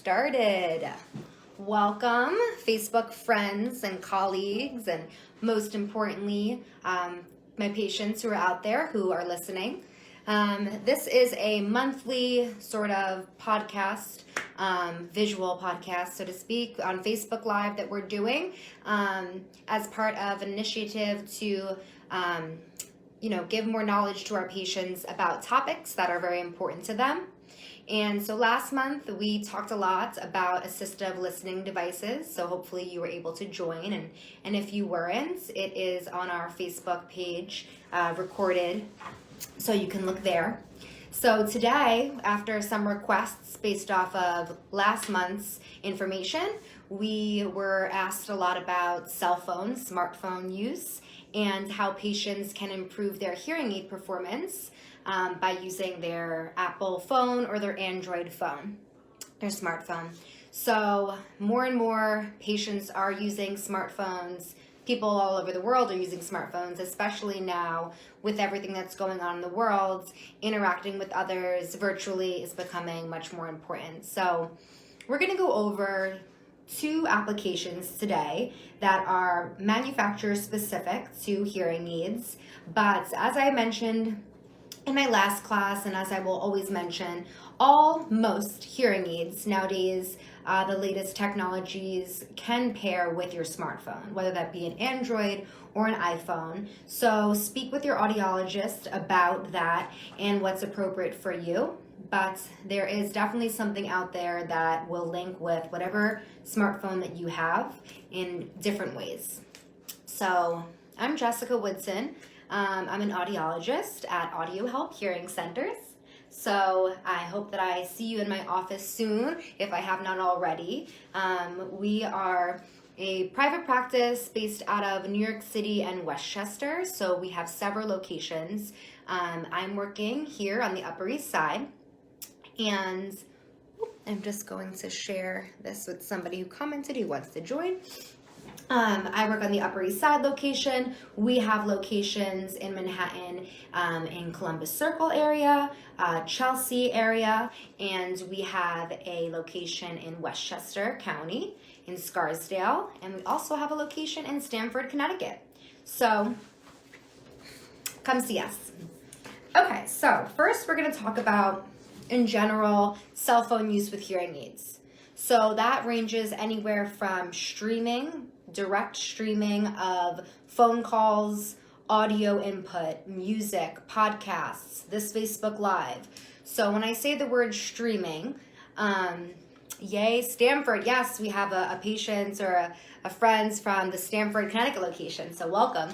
started. Welcome, Facebook friends and colleagues, and most importantly, my patients who are out there who are listening. This is a monthly sort of podcast, visual podcast, so to speak, on Facebook Live that we're doing as part of an initiative to give more knowledge to our patients about topics that are very important to them. And so last month we talked a lot about assistive listening devices, so hopefully you were able to join, and if you weren't, it is on our Facebook page recorded, so you can look there. So today, after some requests based off of last month's information, we were asked a lot about cell phone, smartphone use, and how patients can improve their hearing aid performance by using their Apple phone or their Android phone, their smartphone. So more and more patients are using smartphones. People all over the world are using smartphones, especially now with everything that's going on in the world. Interacting with others virtually is becoming much more important. So we're going to go over two applications today that are manufacturer specific to hearing aids. But as I mentioned in my last class, and as I will always mention, most hearing aids nowadays, the latest technologies can pair with your smartphone, whether that be an Android or an iPhone. So speak with your audiologist about that and what's appropriate for you. But there is definitely something out there that will link with whatever smartphone that you have in different ways. So I'm Jessica Woodson. I'm an audiologist at Audio Help Hearing Centers. So I hope that I see you in my office soon, if I have not already. We are a private practice based out of New York City and Westchester. So we have several locations. I'm working here on the Upper East Side. And I'm just going to share this with somebody who commented who wants to join. I work on the Upper East Side location. We have locations in Manhattan, in Columbus Circle area, Chelsea area, and we have a location in Westchester County, in Scarsdale, and we also have a location in Stamford, Connecticut. So come see us. Okay, so first we're going to talk about, in general, cell phone use with hearing aids. So that ranges anywhere from direct streaming of phone calls, audio input, music, podcasts, this Facebook Live. So when I say the word streaming, yay, Stamford. Yes, we have a patient or a friends from the Stamford, Connecticut location, so welcome.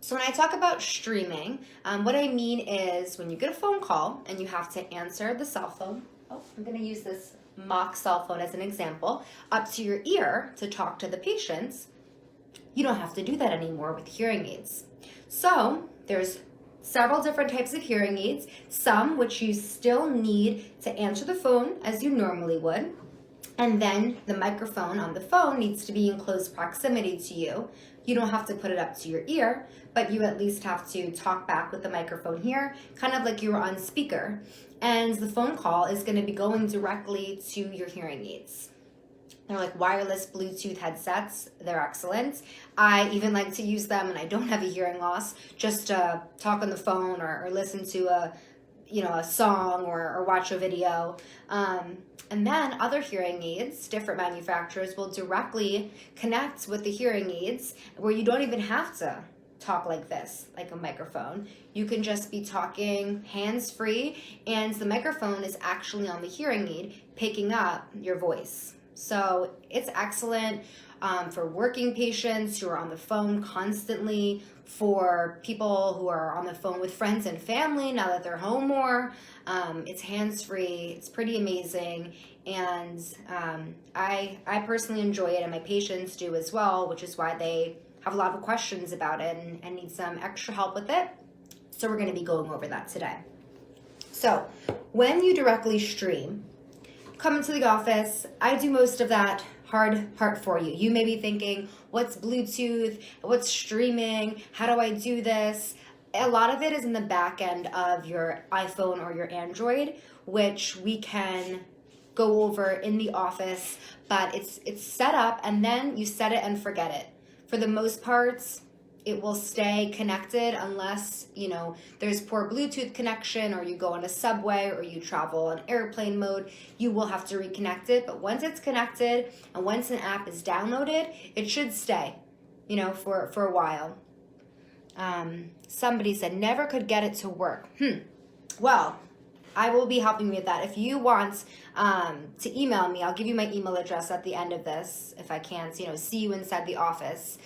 So when I talk about streaming, what I mean is when you get a phone call and you have to answer the cell phone, I'm going to use this mock cell phone as an example, up to your ear to talk to the patients, you don't have to do that anymore with hearing aids. So there's several different types of hearing aids, some which you still need to answer the phone as you normally would, and then the microphone on the phone needs to be in close proximity to you. You don't have to put it up to your ear, but you at least have to talk back with the microphone here, kind of like you were on speaker. And the phone call is going to be going directly to your hearing aids. They're like wireless Bluetooth headsets. They're excellent. I even like to use them when I don't have a hearing loss, just to talk on the phone or listen to a song or watch a video. And then other hearing aids, different manufacturers will directly connect with the hearing aids where you don't even have to talk like this, like a microphone. You can just be talking hands-free, and the microphone is actually on the hearing aid picking up your voice. So it's excellent for working patients who are on the phone constantly, for people who are on the phone with friends and family now that they're home more. It's hands-free, it's pretty amazing, and I personally enjoy it, and my patients do as well, which is why they have a lot of questions about it and need some extra help with it. So we're going to be going over that today. So when you directly stream, come into the office, I do most of that hard part for you. You may be thinking, what's Bluetooth? What's streaming? How do I do this? A lot of it is in the back end of your iPhone or your Android, which we can go over in the office, but it's set up, and then you set it and forget it. For the most part, it will stay connected unless, there's poor Bluetooth connection, or you go on a subway, or you travel on airplane mode. You will have to reconnect it. But once it's connected and once an app is downloaded, it should stay, for a while. Somebody said, never could get it to work. Well, I will be helping you with that. If you want to email me, I'll give you my email address at the end of this, if I can't, see you inside the office.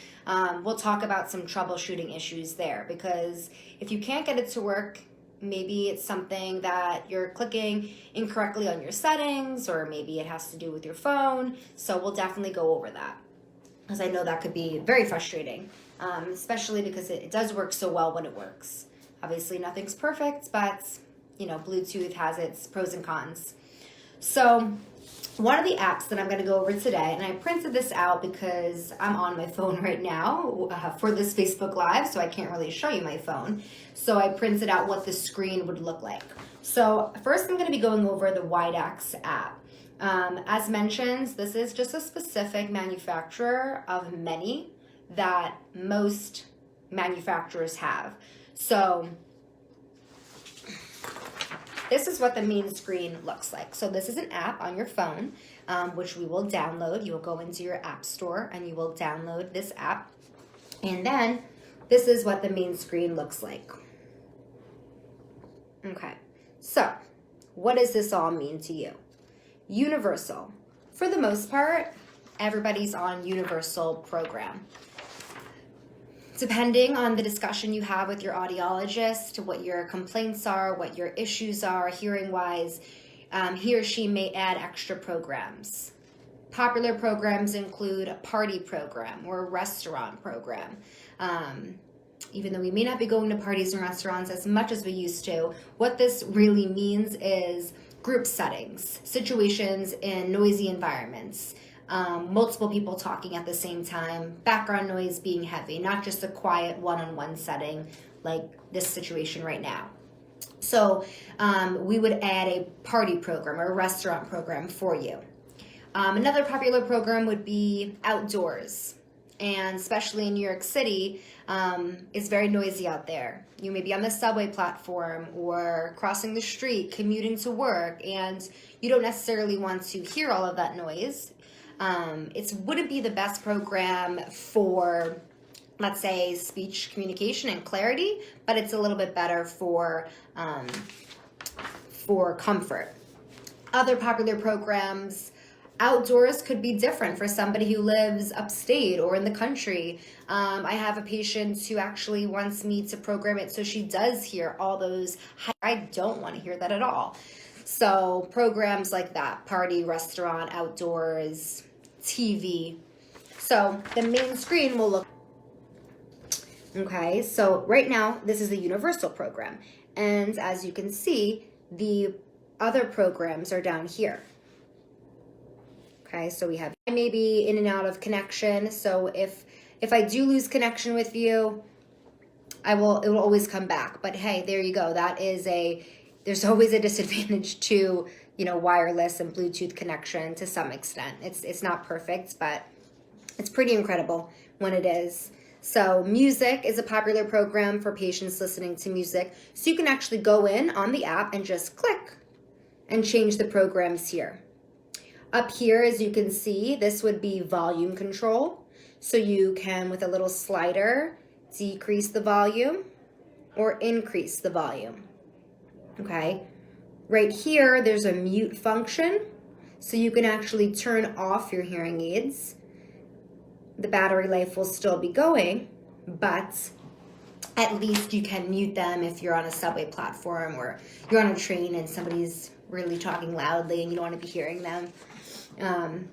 We'll talk about some troubleshooting issues there, because if you can't get it to work, maybe it's something that you're clicking incorrectly on your settings, or maybe it has to do with your phone. So we'll definitely go over that, because I know that could be very frustrating, especially because it does work so well when it works. Obviously, nothing's perfect, but Bluetooth has its pros and cons. So one of the apps that I'm going to go over today, and I printed this out because I'm on my phone right now for this Facebook Live, so I can't really show you my phone. So I printed out what the screen would look like. So first I'm going to be going over the Widex app. As mentioned, this is just a specific manufacturer of many that most manufacturers have. So this is what the main screen looks like. So this is an app on your phone, which we will download. You will go into your app store and you will download this app. And then this is what the main screen looks like. Okay, so what does this all mean to you? Universal. For the most part, everybody's on universal program. Depending on the discussion you have with your audiologist, what your complaints are, what your issues are hearing-wise, he or she may add extra programs. Popular programs include a party program or a restaurant program. Even though we may not be going to parties and restaurants as much as we used to, what this really means is group settings, situations in noisy environments. Multiple people talking at the same time, background noise being heavy, not just a quiet one-on-one setting like this situation right now. So we would add a party program or a restaurant program for you. Another popular program would be outdoors, and especially in New York City, it's very noisy out there. You may be on the subway platform or crossing the street, commuting to work, and you don't necessarily want to hear all of that noise. It wouldn't be the best program for, let's say, speech communication and clarity, but it's a little bit better for comfort. Other popular programs outdoors could be different for somebody who lives upstate or in the country. I have a patient who actually wants me to program it so she does hear all those. I don't want to hear that at all. So programs like that, party, restaurant, outdoors, TV. So the main screen will look. Okay, so right now this is the universal program. And as you can see, the other programs are down here. Okay, so we have maybe in and out of connection. So if I do lose connection with you, it will always come back. But hey, there you go. There's always a disadvantage to, wireless and Bluetooth connection to some extent. It's not perfect, but it's pretty incredible when it is. So music is a popular program for patients listening to music. So you can actually go in on the app and just click and change the programs here. Up here, as you can see, this would be volume control. So you can, with a little slider, decrease the volume or increase the volume. Okay. Right here, there's a mute function. So you can actually turn off your hearing aids. The battery life will still be going, but at least you can mute them if you're on a subway platform or you're on a train and somebody's really talking loudly and you don't want to be hearing them.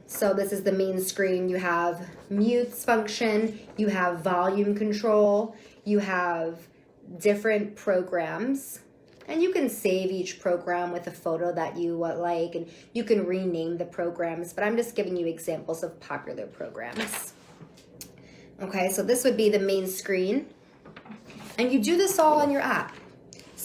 So this is the main screen. You have mutes function, you have volume control, you have different programs, and you can save each program with a photo that you like, and you can rename the programs, but I'm just giving you examples of popular programs. Okay, so this would be the main screen, and you do this all on your app.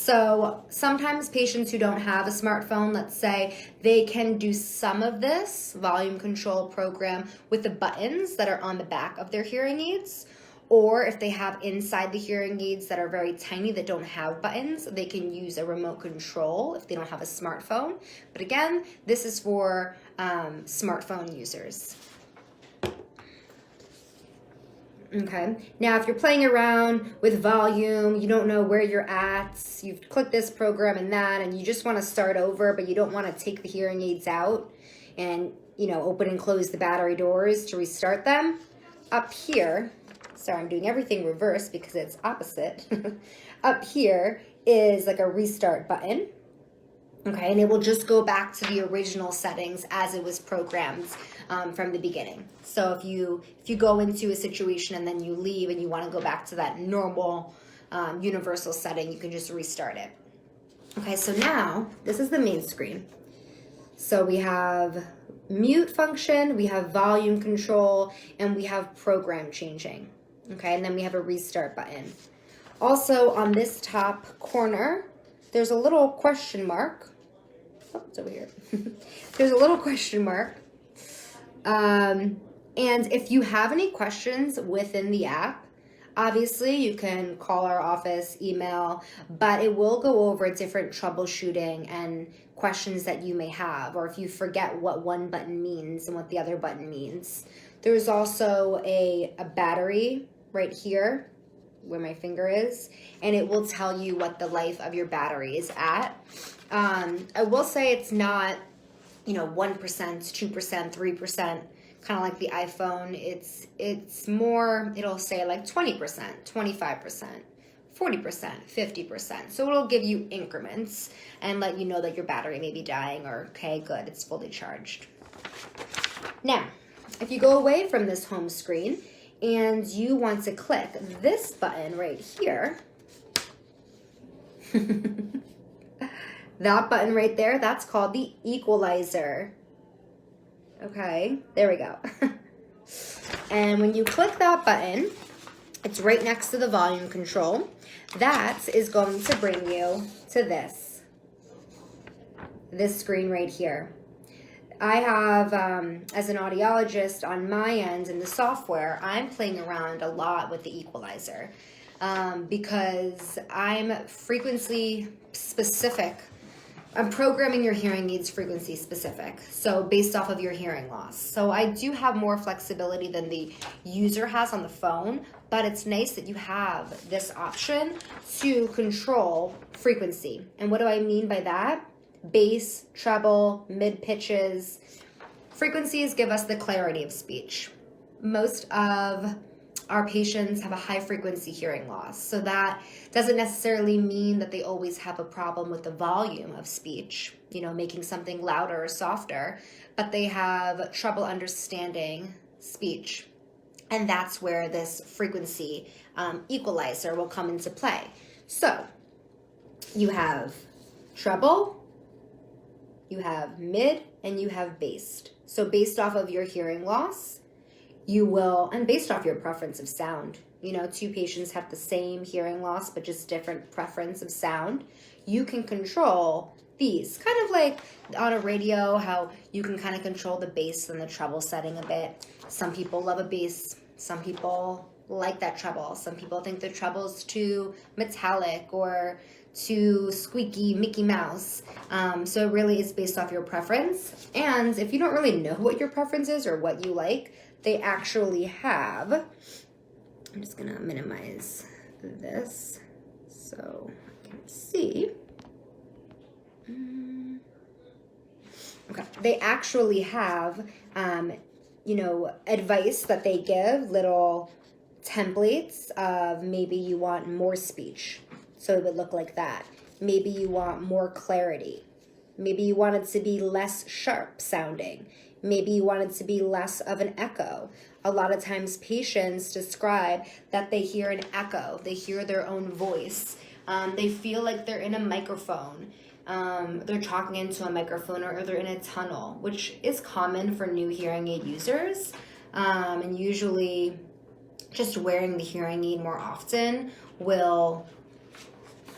So sometimes patients who don't have a smartphone, let's say, they can do some of this volume control program with the buttons that are on the back of their hearing aids. Or if they have inside the hearing aids that are very tiny that don't have buttons, they can use a remote control if they don't have a smartphone. But again, this is for smartphone users. Okay, now if you're playing around with volume, you don't know where you're at, you've clicked this program and that, and you just want to start over, but you don't want to take the hearing aids out and, open and close the battery doors to restart them. Up here, sorry, I'm doing everything reverse because it's opposite. Up here is like a restart button. Okay, and it will just go back to the original settings as it was programmed from the beginning. So if you go into a situation and then you leave and you want to go back to that normal universal setting, you can just restart it. Okay, so now this is the main screen. So we have mute function, we have volume control, and we have program changing. Okay, and then we have a restart button. Also on this top corner, there's a little question mark. Oh, it's over here. There's a little question mark. And if you have any questions within the app, obviously you can call our office, email, but it will go over different troubleshooting and questions that you may have, or if you forget what one button means and what the other button means. There's also a battery right here where my finger is, and it will tell you what the life of your battery is at. I will say it's not, 1%, 2%, 3%, kind of like the iPhone. It's more, it'll say like 20%, 25%, 40%, 50%. So it'll give you increments and let you know that your battery may be dying, or okay, good, it's fully charged. Now, if you go away from this home screen and you want to click this button right here, that button right there, that's called the Equalizer. Okay, there we go. And when you click that button, it's right next to the volume control. That is going to bring you to this screen right here. I have, as an audiologist on my end in the software, I'm playing around a lot with the Equalizer because I'm frequency specific. I'm programming your hearing aids frequency specific, so based off of your hearing loss. So I do have more flexibility than the user has on the phone, but it's nice that you have this option to control frequency. And what do I mean by that? Bass, treble, mid pitches. Frequencies give us the clarity of speech. Most of our patients have a high frequency hearing loss. So that doesn't necessarily mean that they always have a problem with the volume of speech, making something louder or softer, but they have trouble understanding speech. And that's where this frequency equalizer will come into play. So you have treble, you have mid, and you have bass. So based off of your hearing loss, you will, and based off your preference of sound, two patients have the same hearing loss, but just different preference of sound. You can control these, kind of like on a radio, how you can kind of control the bass and the treble setting a bit. Some people love a bass. Some people like that treble. Some people think the treble's too metallic or too squeaky Mickey Mouse. So it really is based off your preference. And if you don't really know what your preference is or what you like, they actually have, I'm just gonna minimize this so I can see. Okay, they actually have, advice that they give, little templates of maybe you want more speech. So it would look like that. Maybe you want more clarity. Maybe you want it to be less sharp sounding. Maybe you want it to be less of an echo. A lot of times patients describe that they hear an echo. They hear their own voice. They feel like they're in a microphone. They're talking into a microphone, or they're in a tunnel, which is common for new hearing aid users. And usually just wearing the hearing aid more often will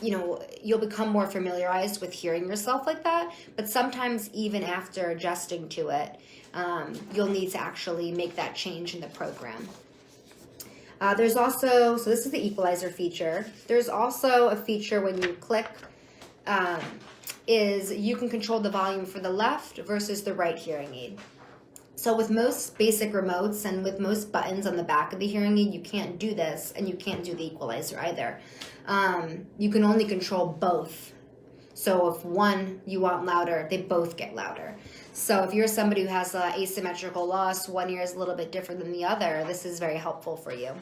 you'll become more familiarized with hearing yourself like that, but sometimes even after adjusting to it, you'll need to actually make that change in the program. There's also, so this is the equalizer feature. There's also a feature when you click, is you can control the volume for the left versus the right hearing aid. So with most basic remotes and with most buttons on the back of the hearing aid, you can't do this, and you can't do the equalizer either. You can only control both. So if one you want louder, they both get louder. So if you're somebody who has asymmetrical loss, one ear is a little bit different than the other, this is very helpful for you.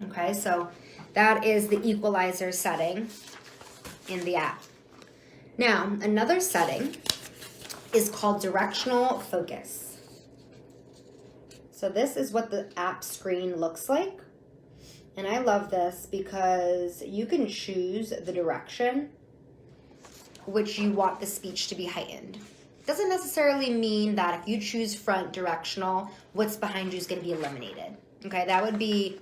Okay, so that is the equalizer setting in the app. Now, another setting is called Directional Focus. So this is what the app screen looks like. And I love this because you can choose the direction which you want the speech to be heightened. Doesn't necessarily mean that if you choose front directional, what's behind you is going to be eliminated. Okay, that would be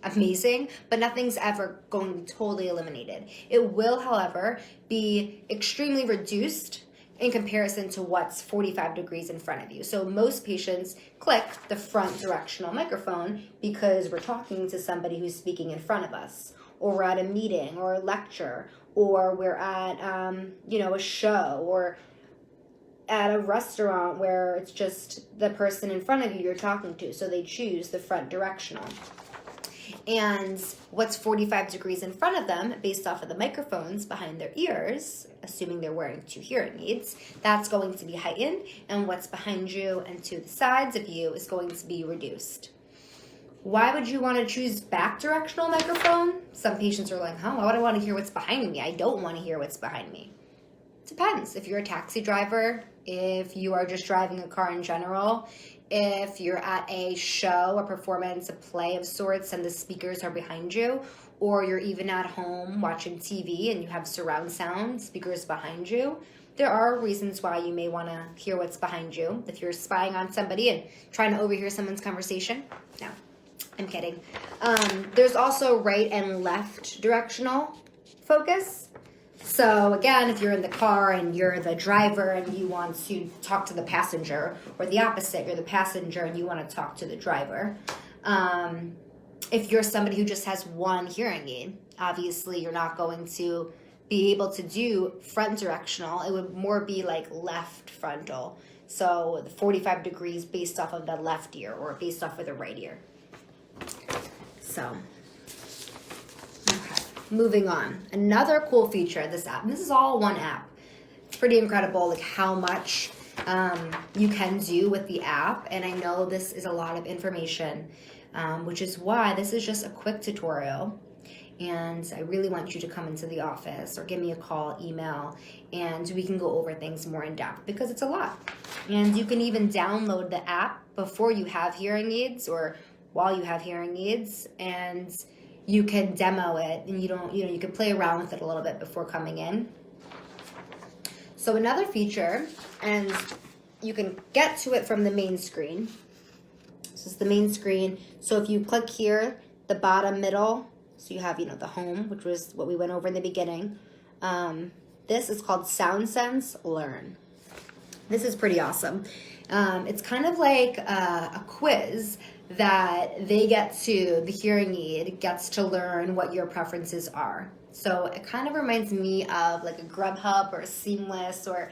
amazing, but nothing's ever going to be totally eliminated. It will, however, be extremely reduced in comparison to what's 45 degrees in front of you. So most patients click the front directional microphone because we're talking to somebody who's speaking in front of us, or we're at a meeting or a lecture, or we're at a show, or at a restaurant where it's just the person in front of you you're talking to, so they choose the front directional. And what's 45 degrees in front of them, based off of the microphones behind their ears, assuming they're wearing 2 hearing aids, that's going to be heightened, and what's behind you and to the sides of you is going to be reduced. Why would you want to choose back directional microphone? Some patients are like, why would I want to hear what's behind me? I don't want to hear what's behind me. Depends. If you're a taxi driver, if you are just driving a car in general, if you're at a show, a performance, a play of sorts, and the speakers are behind you, or you're even at home watching TV and you have surround sound speakers behind you, there are reasons why you may want to hear what's behind you. If you're spying on somebody and trying to overhear someone's conversation, no, I'm kidding. There's also right and left directional focus. So again, if you're in the car and you're the driver and you want to talk to the passenger, or the opposite, you're the passenger and you want to talk to the driver. If you're somebody who just has one hearing aid, obviously you're not going to be able to do front directional. It would more be like left frontal. So the 45 degrees based off of the left ear or based off of the right ear. So, okay, moving on. Another cool feature of this app, and this is all one app. It's pretty incredible like how much you can do with the app, and I know this is a lot of information, which is why this is just a quick tutorial. And I really want you to come into the office or give me a call, email, and we can go over things more in depth because it's a lot. And you can even download the app before you have hearing aids or while you have hearing aids, and you can demo it, and you can play around with it a little bit before coming in. So another feature, and you can get to it from the main screen. This is the main screen. So if you click here, the bottom middle, so you have, the home, which was what we went over in the beginning. This is called SoundSense Learn. This is pretty awesome. It's kind of like a quiz that the hearing aid gets to learn what your preferences are. So it kind of reminds me of like a Grubhub or a Seamless, or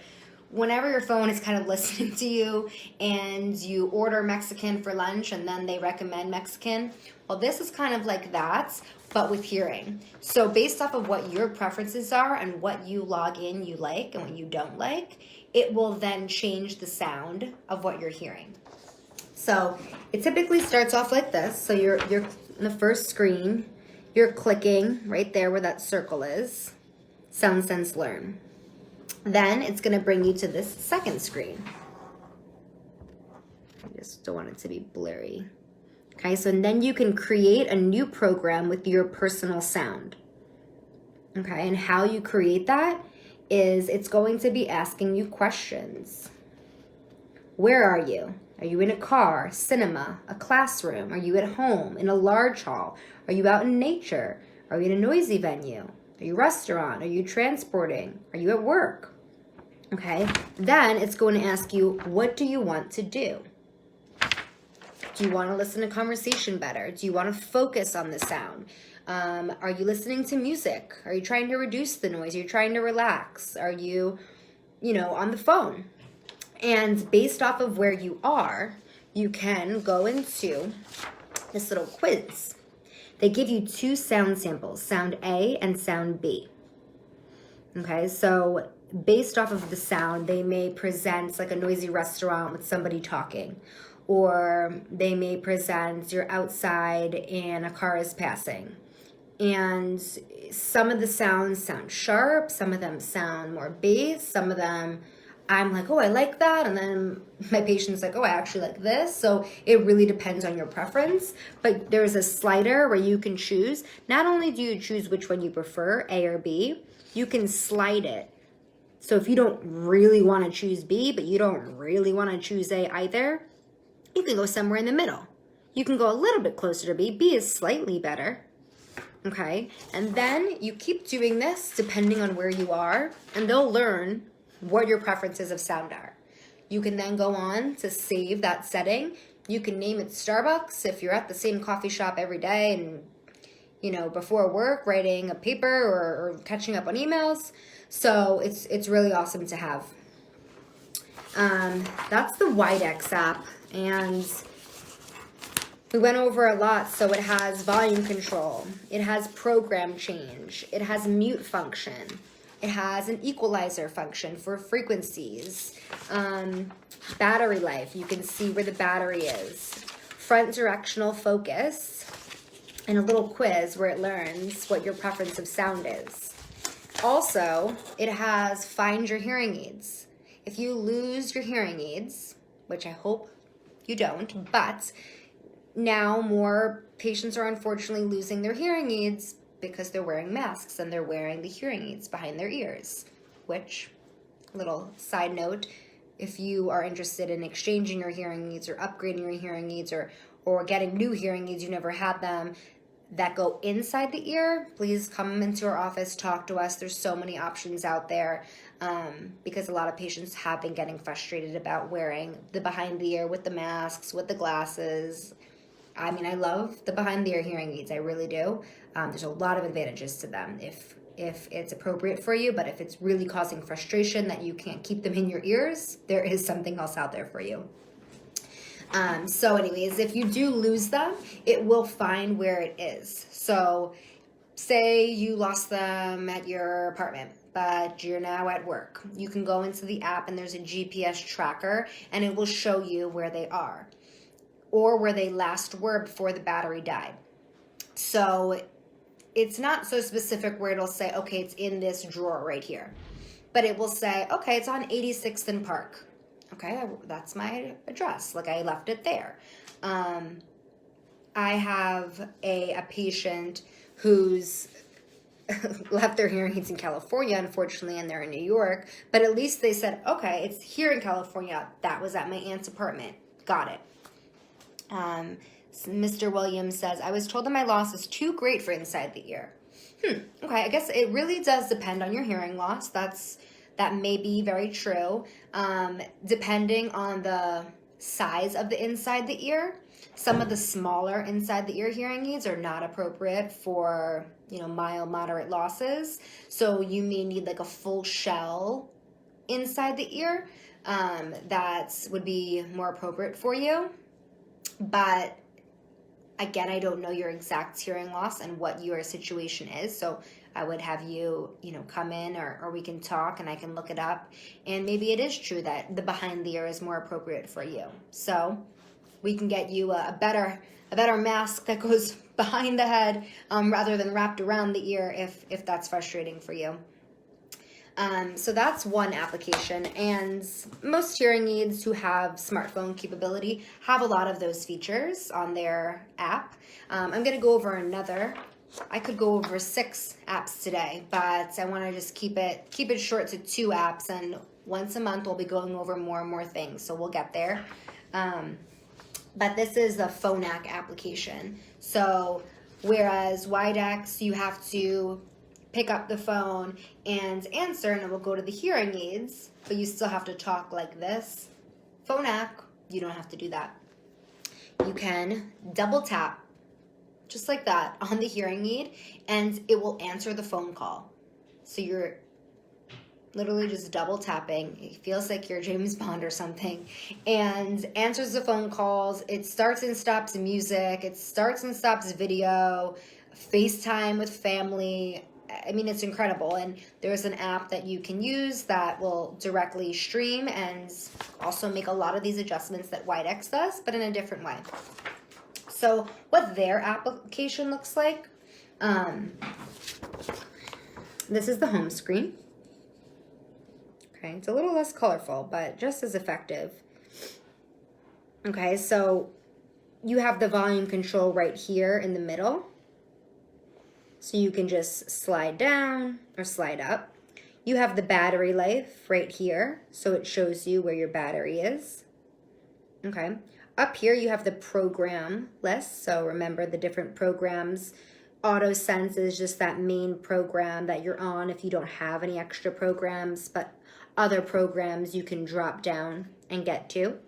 whenever your phone is kind of listening to you and you order Mexican for lunch and then they recommend Mexican. Well, this is kind of like that, but with hearing. So based off of what your preferences are and what you log in you like and what you don't like, it will then change the sound of what you're hearing. So it typically starts off like this. So you're in the first screen, you're clicking right there where that circle is, SoundSense Learn. Then it's going to bring you to this second screen. I just don't want it to be blurry. Okay, so then you can create a new program with your personal sound. Okay, and how you create that is it's going to be asking you questions. Where are you? Are you in a car, cinema, a classroom? Are you at home, in a large hall? Are you out in nature? Are you in a noisy venue? Are you a restaurant? Are you transporting? Are you at work? Okay, then it's going to ask you, what do you want to do? Do you want to listen to conversation better? Do you want to focus on the sound? Are you listening to music? Are you trying to reduce the noise? Are you trying to relax? Are you, on the phone? And based off of where you are, you can go into this little quiz. They give you 2 sound samples, sound A and sound B. Okay, so based off of the sound, they may present like a noisy restaurant with somebody talking, or they may present you're outside and a car is passing. And some of the sounds sound sharp, some of them sound more bass, some of them I'm like, oh, I like that. And then my patient's like, oh, I actually like this. So it really depends on your preference. But there's a slider where you can choose. Not only do you choose which one you prefer, A or B, you can slide it. So if you don't really want to choose B, but you don't really want to choose A either, you can go somewhere in the middle. You can go a little bit closer to B. B is slightly better. Okay. And then you keep doing this depending on where you are, and they'll learn what your preferences of sound are. You can then go on to save that setting. You can name it Starbucks if you're at the same coffee shop every day and, before work, writing a paper or catching up on emails. So it's really awesome to have. That's the Widex app, and we went over a lot. So it has volume control, it has program change, it has mute function, it has an equalizer function for frequencies, battery life, you can see where the battery is, front directional focus, and a little quiz where it learns what your preference of sound is. Also, it has find your hearing aids. If you lose your hearing aids, which I hope you don't, but now more patients are unfortunately losing their hearing aids because they're wearing masks and they're wearing the hearing aids behind their ears, which, little side note, if you are interested in exchanging your hearing aids or upgrading your hearing aids or getting new hearing aids, you never had them, that go inside the ear, please come into our office, talk to us. There's so many options out there, because a lot of patients have been getting frustrated about wearing the behind the ear with the masks, with the glasses. I mean, I love the behind the ear hearing aids, I really do. There's a lot of advantages to them if it's appropriate for you, but if it's really causing frustration that you can't keep them in your ears, there is something else out there for you. So anyways, if you do lose them, it will find where it is. So say you lost them at your apartment, but you're now at work. You can go into the app and there's a GPS tracker and it will show you where they are or where they last were before the battery died. So it's not so specific where it'll say, okay, it's in this drawer right here, but it will say, okay, it's on 86th and Park. Okay, that's my address. Like I left it there. I have a patient who's left their hearing aids in California, unfortunately, and they're in New York. But at least they said, okay, it's here in California. That was at my aunt's apartment. Got it. Mr. Williams says, I was told that my loss is too great for inside the ear. Okay, I guess it really does depend on your hearing loss. That may be very true. Depending on the size of the inside the ear, some of the smaller inside the ear hearing aids are not appropriate for, mild, moderate losses. So you may need like a full shell inside the ear. That would be more appropriate for you. But again, I don't know your exact hearing loss and what your situation is. So I would have you, come in or we can talk and I can look it up. And maybe it is true that the behind the ear is more appropriate for you. So we can get you a better mask that goes behind the head rather than wrapped around the ear if that's frustrating for you. So that's one application, and most hearing aids who have smartphone capability have a lot of those features on their app. I'm going to go over another. I could go over 6 apps today, but I want to just keep it short to 2 apps, and once a month we'll be going over more and more things, so we'll get there. But this is the Phonak application. So whereas Widex, you have to pick up the phone and answer, and it will go to the hearing aids, but you still have to talk like this. Phonak, you don't have to do that. You can double tap, just like that, on the hearing aid, and it will answer the phone call. So you're literally just double tapping. It feels like you're James Bond or something, and answers the phone calls. It starts and stops music. It starts and stops video, FaceTime with family. I mean, it's incredible. And there's an app that you can use that will directly stream and also make a lot of these adjustments that Widex does, but in a different way. So what their application looks like, this is the home screen. Okay, it's a little less colorful, but just as effective. Okay, so you have the volume control right here in the middle. So you can just slide down or slide up. You have the battery life right here, so it shows you where your battery is. Okay, up here you have the program list, so remember the different programs. AutoSense is just that main program that you're on if you don't have any extra programs, but other programs you can drop down and get to.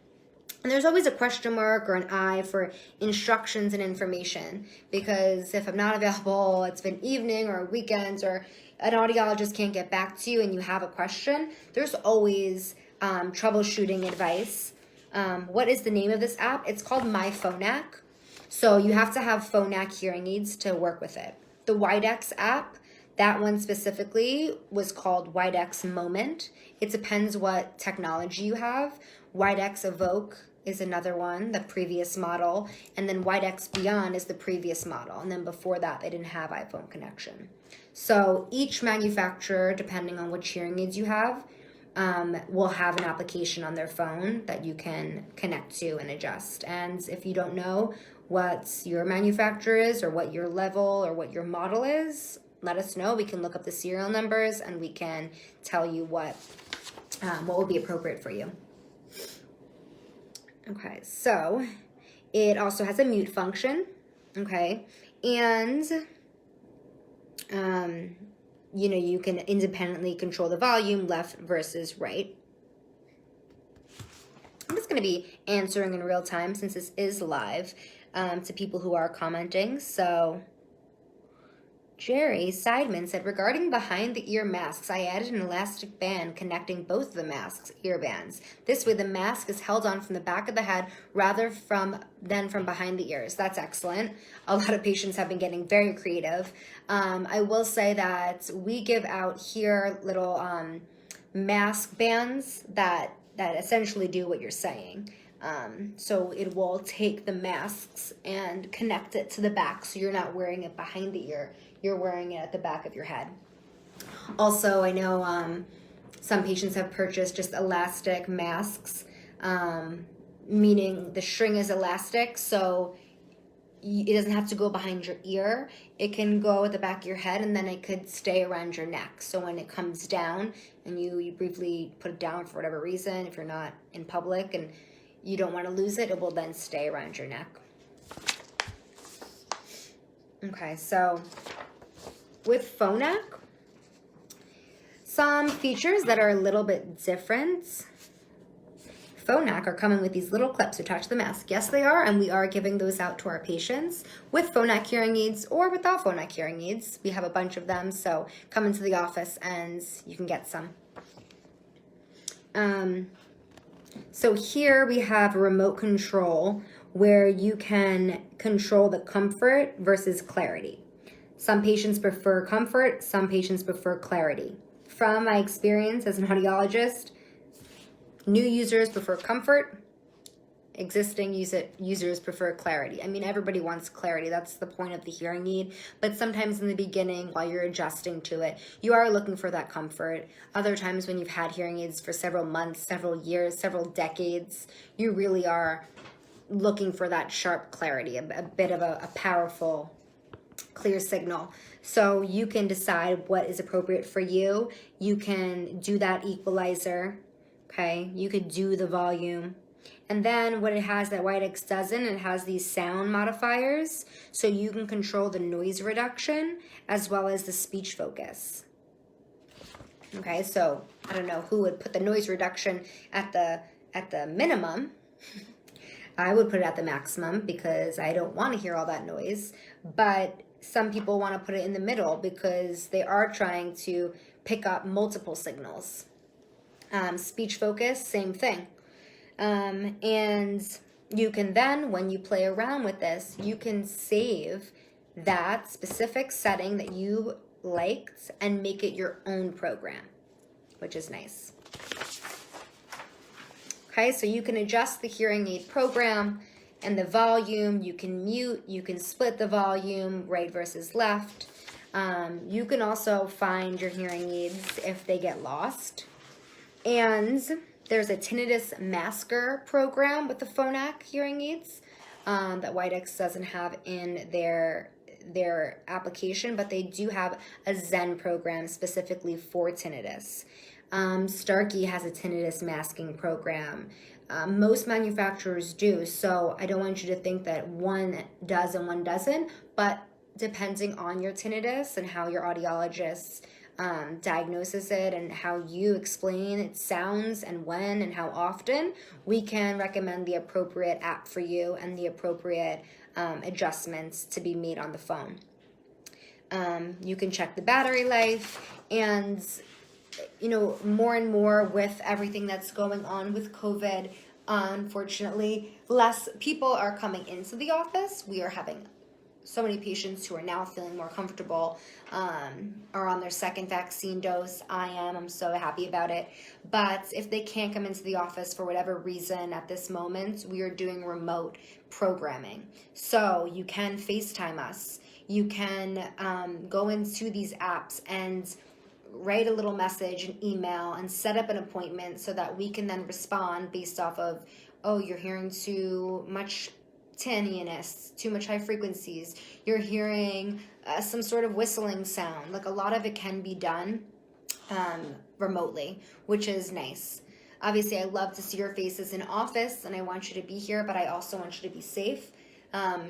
And there's always a question mark or an I for instructions and information, because if I'm not available, it's been evening or weekends, or an audiologist can't get back to you and you have a question, there's always troubleshooting advice. What is the name of this app? It's called My Phonak. So you have to have Phonak hearing aids to work with it. The Widex app, that one specifically was called Widex Moment. It depends what technology you have. Widex Evoke is another one, the previous model, and then Widex Beyond is the previous model, and then before that they didn't have iPhone connection. So each manufacturer, depending on which hearing aids you have, will have an application on their phone that you can connect to and adjust. And if you don't know what your manufacturer is, or what your level or what your model is, let us know. We can look up the serial numbers and we can tell you what would be appropriate for you. Okay, so it also has a mute function, okay, and you know, you can independently control the volume left versus right. I'm just going to be answering in real time since this is live to people who are commenting. So Jerry Seidman said, regarding behind the ear masks, I added an elastic band connecting both the masks' ear bands. This way the mask is held on from the back of the head rather than from behind the ears. That's excellent. A lot of patients have been getting very creative. I will say that we give out here little mask bands that essentially do what you're saying. So it will take the masks and connect it to the back, so you're not wearing it behind the ear. You're wearing it at the back of your head. Also, I know some patients have purchased just elastic masks, meaning the string is elastic, so it doesn't have to go behind your ear. It can go at the back of your head, and then it could stay around your neck. So when it comes down and you briefly put it down for whatever reason, if you're not in public and you don't want to lose it, it will then stay around your neck. Okay, so with Phonak, some features that are a little bit different. Phonak are coming with these little clips attached to the mask. Yes, they are, and we are giving those out to our patients with Phonak hearing aids or without Phonak hearing aids. We have a bunch of them, so come into the office and you can get some. So here we have a remote control where you can control the comfort versus clarity. Some patients prefer comfort, some patients prefer clarity. From my experience as an audiologist, new users prefer comfort, existing users prefer clarity. I mean, everybody wants clarity. That's the point of the hearing aid. But sometimes in the beginning, while you're adjusting to it, you are looking for that comfort. Other times when you've had hearing aids for several months, several years, several decades, you really are looking for that sharp clarity, a bit of a powerful, clear signal. So you can decide what is appropriate for you. You can do that equalizer, okay? You could do the volume. And then what it has that Widex doesn't, it has these sound modifiers, so you can control the noise reduction as well as the speech focus. Okay, so I don't know who would put the noise reduction at the minimum. I would put it at the maximum because I don't want to hear all that noise, but some people want to put it in the middle because they are trying to pick up multiple signals. Speech focus, same thing. And you can then, when you play around with this, you can save that specific setting that you liked and make it your own program, which is nice. Okay, so you can adjust the hearing aid program and the volume. You can mute, you can split the volume, right versus left. You can also find your hearing aids if they get lost. And there's a tinnitus masker program with the Phonak hearing aids that Widex doesn't have in their application, but they do have a Zen program specifically for tinnitus. Starkey has a tinnitus masking program. Most manufacturers do, so I don't want you to think that one does and one doesn't, but depending on your tinnitus and how your audiologist diagnoses it and how you explain its sounds and when and how often, we can recommend the appropriate app for you and the appropriate adjustments to be made on the phone. You can check the battery life, and more and more with everything that's going on with COVID, unfortunately, less people are coming into the office. We are having so many patients who are now feeling more comfortable, are on their second vaccine dose. I'm so happy about it. But if they can't come into the office for whatever reason at this moment, we are doing remote programming. So you can FaceTime us. You can go into these apps and write a little message, an email, and set up an appointment so that we can then respond based off of, oh, you're hearing too much tinniness, too much high frequencies, you're hearing some sort of whistling sound. Like, a lot of it can be done remotely, which is nice. Obviously, I love to see your faces in office, and I want you to be here, but I also want you to be safe.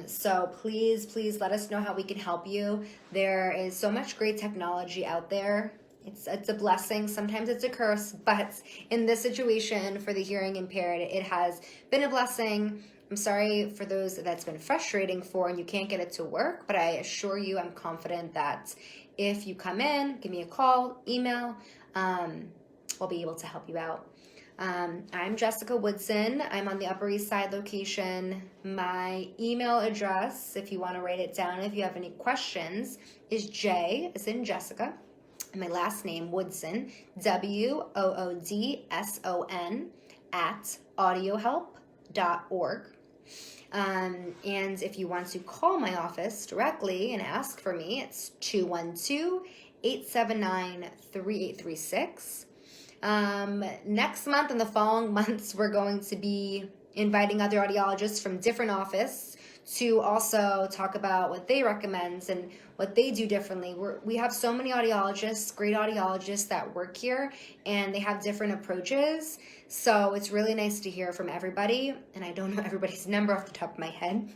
So please let us know how we can help you. There is so much great technology out there. It's a blessing. Sometimes it's a curse, but in this situation for the hearing impaired, it has been a blessing. I'm sorry for those that's been frustrating for and you can't get it to work, but I assure you, I'm confident that if you come in, give me a call, email, we'll be able to help you out. I'm Jessica Woodson. I'm on the Upper East Side location. My email address, if you want to write it down, if you have any questions, is J, as in Jessica, and my last name, Woodson, WOODSON, @audiohelp.org. And if you want to call my office directly and ask for me, it's 212-879-3836. Next month and the following months, we're going to be inviting other audiologists from different offices to also talk about what they recommend and what they do differently. We have so many audiologists, great audiologists that work here, and they have different approaches. So it's really nice to hear from everybody, and I don't know everybody's number off the top of my head.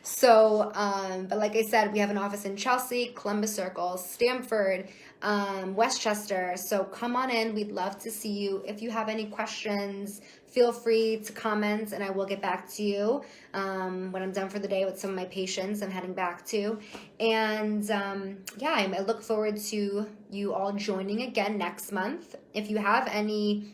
So, but like I said, we have an office in Chelsea, Columbus Circle, Stamford, Westchester. So come on in. We'd love to see you. If you have any questions, feel free to comment, and I will get back to you when I'm done for the day with some of my patients I'm heading back to. And yeah, I look forward to you all joining again next month. If you have any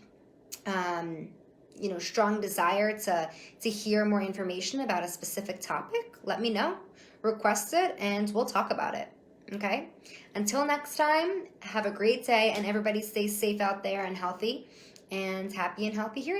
strong desire to hear more information about a specific topic, let me know, request it, and we'll talk about it. Okay? Until next time, have a great day, and everybody stay safe out there and healthy, and happy and healthy hearing.